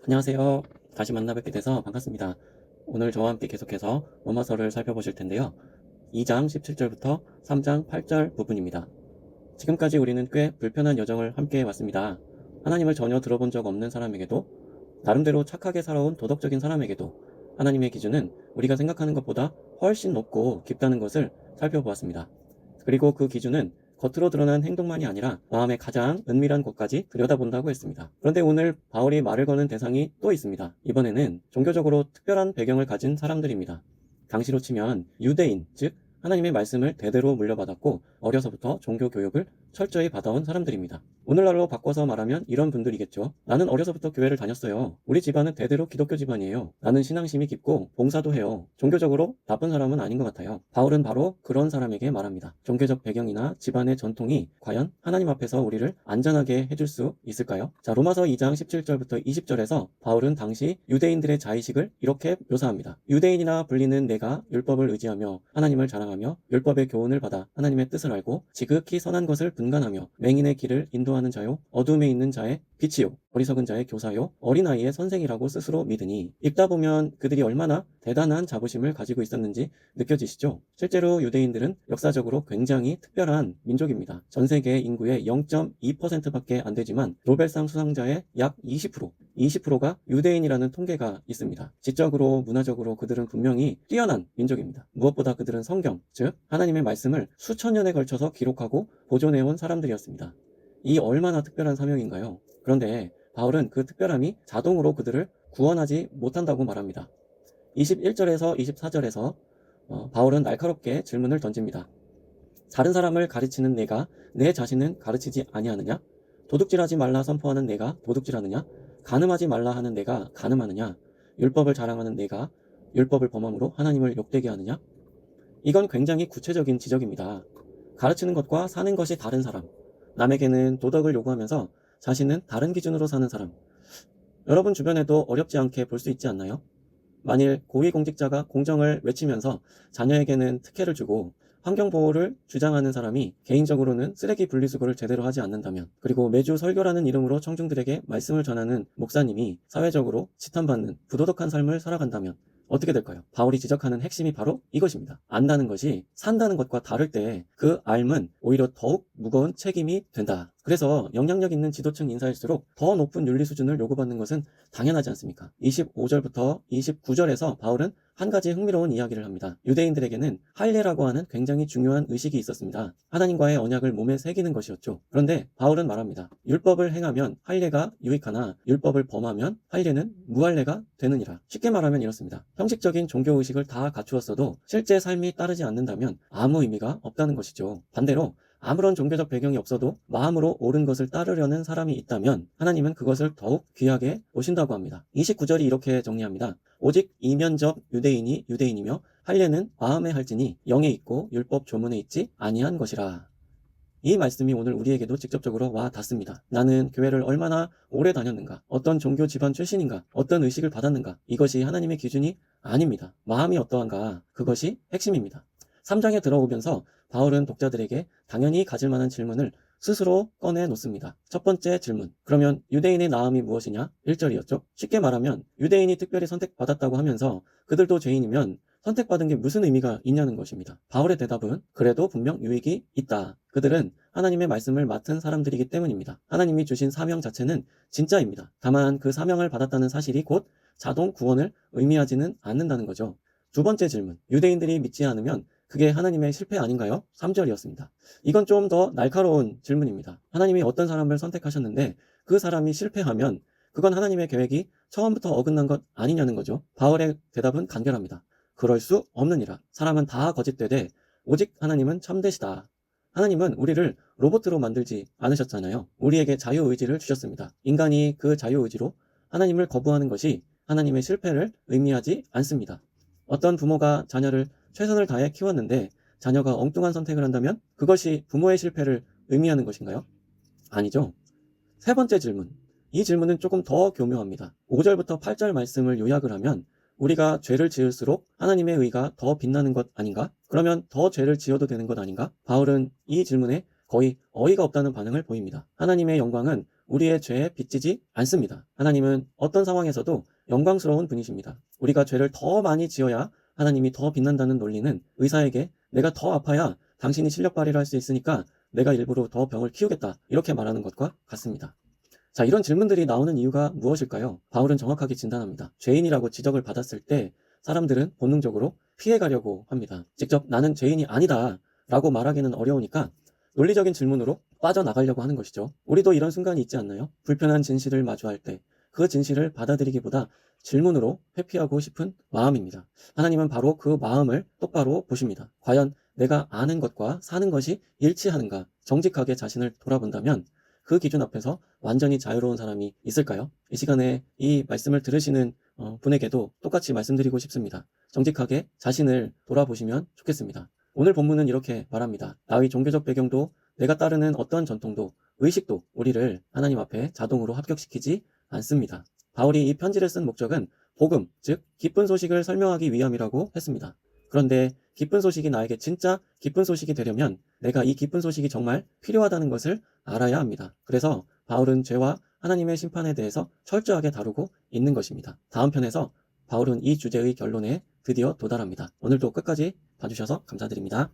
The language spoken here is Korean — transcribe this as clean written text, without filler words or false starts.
안녕하세요. 다시 만나 뵙게 돼서 반갑습니다. 오늘 저와 함께 계속해서 로마서를 살펴보실 텐데요. 2장 17절부터 3장 8절 부분입니다. 지금까지 우리는 꽤 불편한 여정을 함께 해왔습니다. 하나님을 전혀 들어본 적 없는 사람에게도, 나름대로 착하게 살아온 도덕적인 사람에게도 하나님의 기준은 우리가 생각하는 것보다 훨씬 높고 깊다는 것을 살펴보았습니다. 그리고 그 기준은 겉으로 드러난 행동만이 아니라 마음의 가장 은밀한 곳까지 들여다본다고 했습니다. 그런데 오늘 바울이 말을 거는 대상이 또 있습니다. 이번에는 종교적으로 특별한 배경을 가진 사람들입니다. 당시로 치면 유대인, 즉 하나님의 말씀을 대대로 물려받았고 어려서부터 종교 교육을 철저히 받아온 사람들입니다. 오늘날로 바꿔서 말하면 이런 분들이겠죠. 나는 어려서부터 교회를 다녔어요. 우리 집안은 대대로 기독교 집안이에요. 나는 신앙심이 깊고 봉사도 해요. 종교적으로 나쁜 사람은 아닌 것 같아요. 바울은 바로 그런 사람에게 말합니다. 종교적 배경이나 집안의 전통이 과연 하나님 앞에서 우리를 안전하게 해줄 수 있을까요? 자, 로마서 2장 17절부터 20절에서 바울은 당시 유대인들의 자의식을 이렇게 묘사합니다. 유대인이나 불리는 내가 율법을 의지하며 하나님을 자랑하며 율법의 교훈을 받아 하나님의 뜻을 알고 지극히 선한 것을 분간하며 맹인의 길을 인도하는 자요 어둠에 있는 자의 빛이요 어리석은 자의 교사요 어린아이의 선생이라고 스스로 믿으니, 읽다 보면 그들이 얼마나 대단한 자부심을 가지고 있었는지 느껴지시죠? 실제로 유대인들은 역사적으로 굉장히 특별한 민족입니다. 전 세계 인구의 0.2%밖에 안 되지만 노벨상 수상자의 약 20%가 유대인이라는 통계가 있습니다. 지적으로 문화적으로 그들은 분명히 뛰어난 민족입니다. 무엇보다 그들은 성경, 즉 하나님의 말씀을 수천 년에 걸쳐서 기록하고 보존해온 사람들이었습니다. 이 얼마나 특별한 사명인가요? 그런데 바울은 그 특별함이 자동으로 그들을 구원하지 못한다고 말합니다. 21절에서 24절에서 바울은 날카롭게 질문을 던집니다. 다른 사람을 가르치는 내가 내 자신은 가르치지 아니하느냐? 도둑질하지 말라 선포하는 내가 도둑질하느냐? 간음하지 말라 하는 내가 간음하느냐? 율법을 자랑하는 내가 율법을 범함으로 하나님을 욕되게 하느냐? 이건 굉장히 구체적인 지적입니다. 가르치는 것과 사는 것이 다른 사람, 남에게는 도덕을 요구하면서 자신은 다른 기준으로 사는 사람, 여러분 주변에도 어렵지 않게 볼 수 있지 않나요? 만일 고위공직자가 공정을 외치면서 자녀에게는 특혜를 주고 환경보호를 주장하는 사람이 개인적으로는 쓰레기 분리수거를 제대로 하지 않는다면, 그리고 매주 설교라는 이름으로 청중들에게 말씀을 전하는 목사님이 사회적으로 지탄받는 부도덕한 삶을 살아간다면 어떻게 될까요? 바울이 지적하는 핵심이 바로 이것입니다. 안다는 것이 산다는 것과 다를 때 그 앓은 오히려 더욱 무거운 책임이 된다. 그래서 영향력 있는 지도층 인사일수록 더 높은 윤리 수준을 요구받는 것은 당연하지 않습니까? 25절부터 29절에서 바울은 한 가지 흥미로운 이야기를 합니다. 유대인들에게는 할례라고 하는 굉장히 중요한 의식이 있었습니다. 하나님과의 언약을 몸에 새기는 것이었죠. 그런데 바울은 말합니다. 율법을 행하면 할례가 유익하나 율법을 범하면 할례는 무할례가 되느니라. 쉽게 말하면 이렇습니다. 형식적인 종교의식을 다 갖추었어도 실제 삶이 따르지 않는다면 아무 의미가 없다는 것이죠. 반대로 아무런 종교적 배경이 없어도 마음으로 옳은 것을 따르려는 사람이 있다면 하나님은 그것을 더욱 귀하게 보신다고 합니다. 29절이 이렇게 정리합니다. 오직 이면적 유대인이 유대인이며 할례는 마음에 할지니 영에 있고 율법 조문에 있지 아니한 것이라. 이 말씀이 오늘 우리에게도 직접적으로 와 닿습니다. 나는 교회를 얼마나 오래 다녔는가, 어떤 종교 집안 출신인가, 어떤 의식을 받았는가, 이것이 하나님의 기준이 아닙니다. 마음이 어떠한가, 그것이 핵심입니다. 3장에 들어오면서 바울은 독자들에게 당연히 가질 만한 질문을 스스로 꺼내 놓습니다. 첫 번째 질문. 그러면 유대인의 나음이 무엇이냐? 1절이었죠. 쉽게 말하면 유대인이 특별히 선택받았다고 하면서 그들도 죄인이면 선택받은 게 무슨 의미가 있냐는 것입니다. 바울의 대답은 그래도 분명 유익이 있다. 그들은 하나님의 말씀을 맡은 사람들이기 때문입니다. 하나님이 주신 사명 자체는 진짜입니다. 다만 그 사명을 받았다는 사실이 곧 자동 구원을 의미하지는 않는다는 거죠. 두 번째 질문. 유대인들이 믿지 않으면 그게 하나님의 실패 아닌가요? 3절이었습니다. 이건 좀 더 날카로운 질문입니다. 하나님이 어떤 사람을 선택하셨는데 그 사람이 실패하면 그건 하나님의 계획이 처음부터 어긋난 것 아니냐는 거죠. 바울의 대답은 간결합니다. 그럴 수 없느니라. 사람은 다 거짓되되 오직 하나님은 참되시다. 하나님은 우리를 로봇으로 만들지 않으셨잖아요. 우리에게 자유의지를 주셨습니다. 인간이 그 자유의지로 하나님을 거부하는 것이 하나님의 실패를 의미하지 않습니다. 어떤 부모가 자녀를 최선을 다해 키웠는데 자녀가 엉뚱한 선택을 한다면 그것이 부모의 실패를 의미하는 것인가요? 아니죠. 세 번째 질문. 이 질문은 조금 더 교묘합니다. 5절부터 8절 말씀을 요약을 하면 우리가 죄를 지을수록 하나님의 의가 더 빛나는 것 아닌가? 그러면 더 죄를 지어도 되는 것 아닌가? 바울은 이 질문에 거의 어이가 없다는 반응을 보입니다. 하나님의 영광은 우리의 죄에 빚지지 않습니다. 하나님은 어떤 상황에서도 영광스러운 분이십니다. 우리가 죄를 더 많이 지어야 하나님이 더 빛난다는 논리는 의사에게 내가 더 아파야 당신이 실력 발휘를 할 수 있으니까 내가 일부러 더 병을 키우겠다 이렇게 말하는 것과 같습니다. 자, 이런 질문들이 나오는 이유가 무엇일까요? 바울은 정확하게 진단합니다. 죄인이라고 지적을 받았을 때 사람들은 본능적으로 피해가려고 합니다. 직접 나는 죄인이 아니다 라고 말하기는 어려우니까 논리적인 질문으로 빠져나가려고 하는 것이죠. 우리도 이런 순간이 있지 않나요? 불편한 진실을 마주할 때 그 진실을 받아들이기보다 질문으로 회피하고 싶은 마음입니다. 하나님은 바로 그 마음을 똑바로 보십니다. 과연 내가 아는 것과 사는 것이 일치하는가? 정직하게 자신을 돌아본다면 그 기준 앞에서 완전히 자유로운 사람이 있을까요? 이 시간에 이 말씀을 들으시는 분에게도 똑같이 말씀드리고 싶습니다. 정직하게 자신을 돌아보시면 좋겠습니다. 오늘 본문은 이렇게 말합니다. 나의 종교적 배경도 내가 따르는 어떤 전통도 의식도 우리를 하나님 앞에 자동으로 합격시키지 않습니다. 바울이 이 편지를 쓴 목적은 복음, 즉 기쁜 소식을 설명하기 위함이라고 했습니다. 그런데 기쁜 소식이 나에게 진짜 기쁜 소식이 되려면 내가 이 기쁜 소식이 정말 필요하다는 것을 알아야 합니다. 그래서 바울은 죄와 하나님의 심판에 대해서 철저하게 다루고 있는 것입니다. 다음 편에서 바울은 이 주제의 결론에 드디어 도달합니다. 오늘도 끝까지 봐주셔서 감사드립니다.